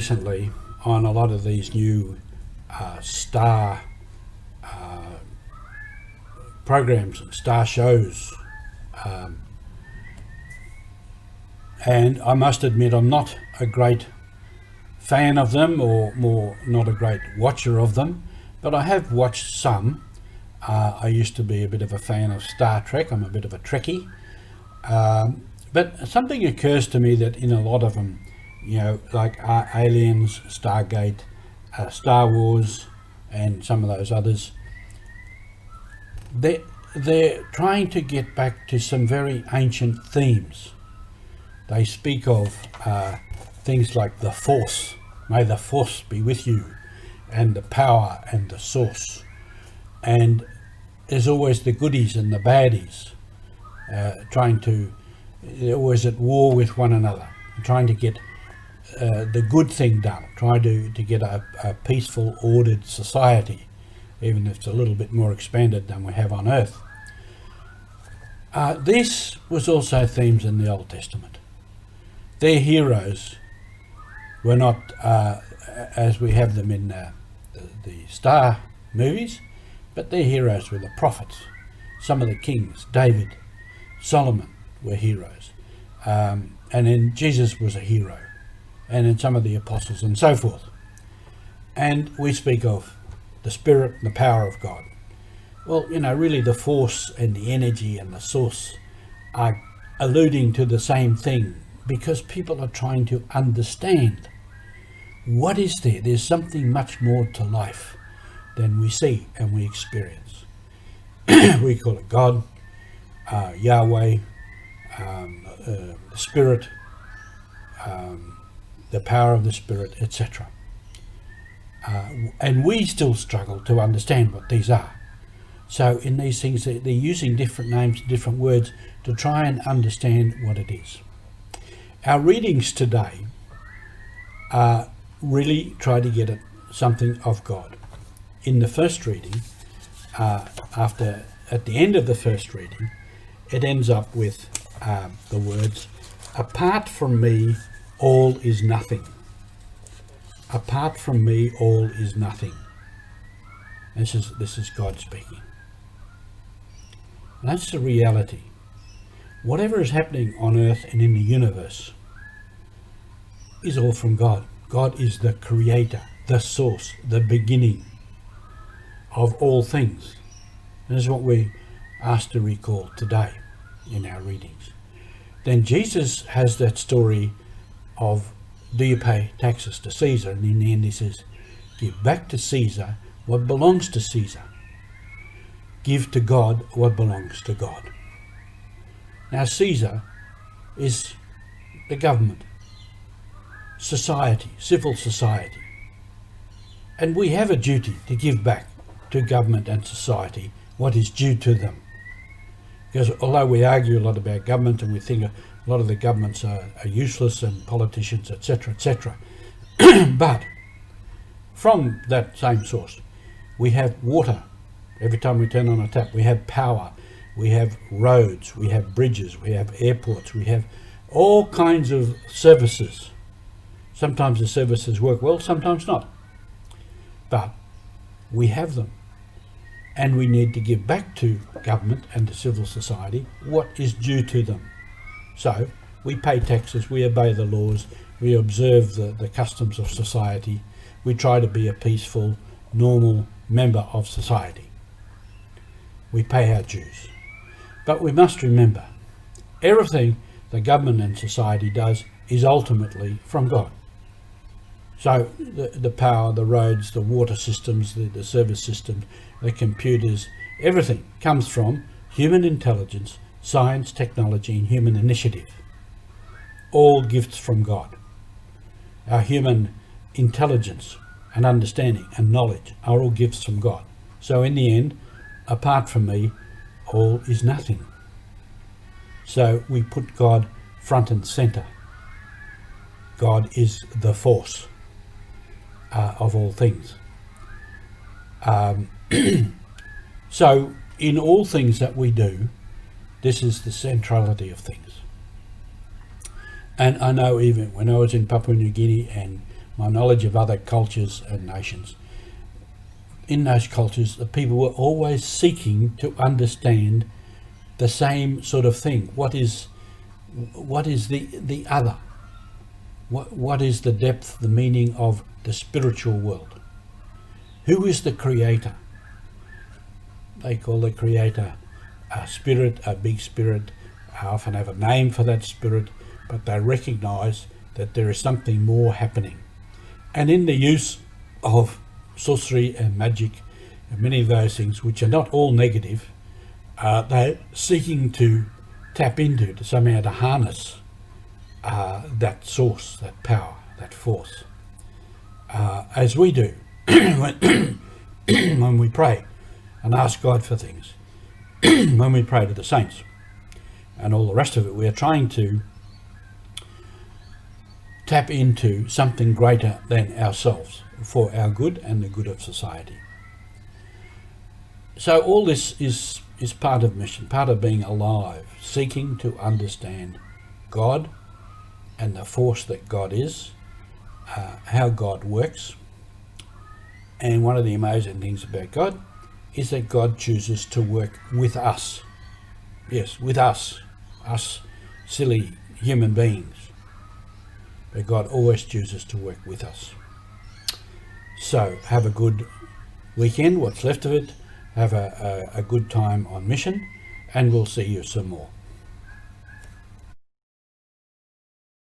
Recently on a lot of these new star programs and star shows, and I must admit I'm not a great fan of them, or more not a great watcher of them, but I have watched some. I used to be a bit of a fan of Star Trek. I'm a bit of a Trekkie, but something occurs to me that in a lot of them, like Aliens, Stargate, Star Wars, and some of those others, they're trying to get back to some very ancient themes. They speak of things like the Force, may the Force be with you, and the power and the source. And there's always the goodies and the baddies, they're always at war with one another, trying to get the good thing done, trying to get a peaceful, ordered society, even if it's a little bit more expanded than we have on Earth. This was also themes in the Old Testament. Their heroes were not as we have them in the Star movies, but their heroes were the prophets. Some of the kings, David, Solomon, were heroes. And then Jesus was a hero, and then some of the apostles and so forth. And we speak of the Spirit and the power of God. Well, really the force and the energy and the source are alluding to the same thing, because people are trying to understand what is there. There's something much more to life than we see and we experience. We call it God, Yahweh, the Spirit, the power of the Spirit, etc. And we still struggle to understand what these are. So in these things, they're using different names, different words to try and understand what it is. Our readings today really try to get at something of God. In the first reading, at the end of the first reading, it ends up with the words, "Apart from me, all is nothing. Apart from me, all is nothing." This is God speaking. That's the reality. Whatever is happening on earth and in the universe is all from God. God is the creator, the source, the beginning of all things. And this is what we're asked to recall today in our readings. Then Jesus has that story of, do you pay taxes to Caesar? And in the end he says, give back to Caesar what belongs to Caesar. Give to God what belongs to God. Now Caesar is the government, society, civil society. And we have a duty to give back to government and society what is due to them. Because although we argue a lot about government and we think a lot of the governments are useless and politicians, etc., etc., but from that same source, we have water. Every time we turn on a tap, we have power, we have roads, we have bridges, we have airports, we have all kinds of services. Sometimes the services work well, sometimes not. But we have them. And we need to give back to government and to civil society what is due to them. So we pay taxes, we obey the laws, we observe the customs of society, we try to be a peaceful, normal member of society. We pay our dues. But we must remember, everything the government and society does is ultimately from God. So the power, the roads, the water systems, the service systems, the computers, everything comes from human intelligence, science, technology, and human initiative. All gifts from God. Our human intelligence and understanding and knowledge are all gifts from God. So in the end, apart from me, all is nothing. So we put God front and center. God is the force of all things. So in all things that we do, this is the centrality of things. And I know even when I was in Papua New Guinea and my knowledge of other cultures and nations, in those cultures, the people were always seeking to understand the same sort of thing. What is the other? What is the depth, the meaning of the spiritual world? Who is the creator? They call the creator a spirit, a big spirit. I often have a name for that spirit, but they recognize that there is something more happening. And in the use of sorcery and magic and many of those things, which are not all negative, they're seeking to tap into, to somehow to harness that source, that power, that force, as we do when we pray and ask God for things, when we pray to the saints and all the rest of it. We are trying to tap into something greater than ourselves for our good and the good of society. So all this is part of mission, part of being alive, seeking to understand God and the force that God is, how God works. And one of the amazing things about God is that God chooses to work with us. Yes, with us silly human beings. But God always chooses to work with us. So have a good weekend, what's left of it. Have a good time on mission, and we'll see you some more.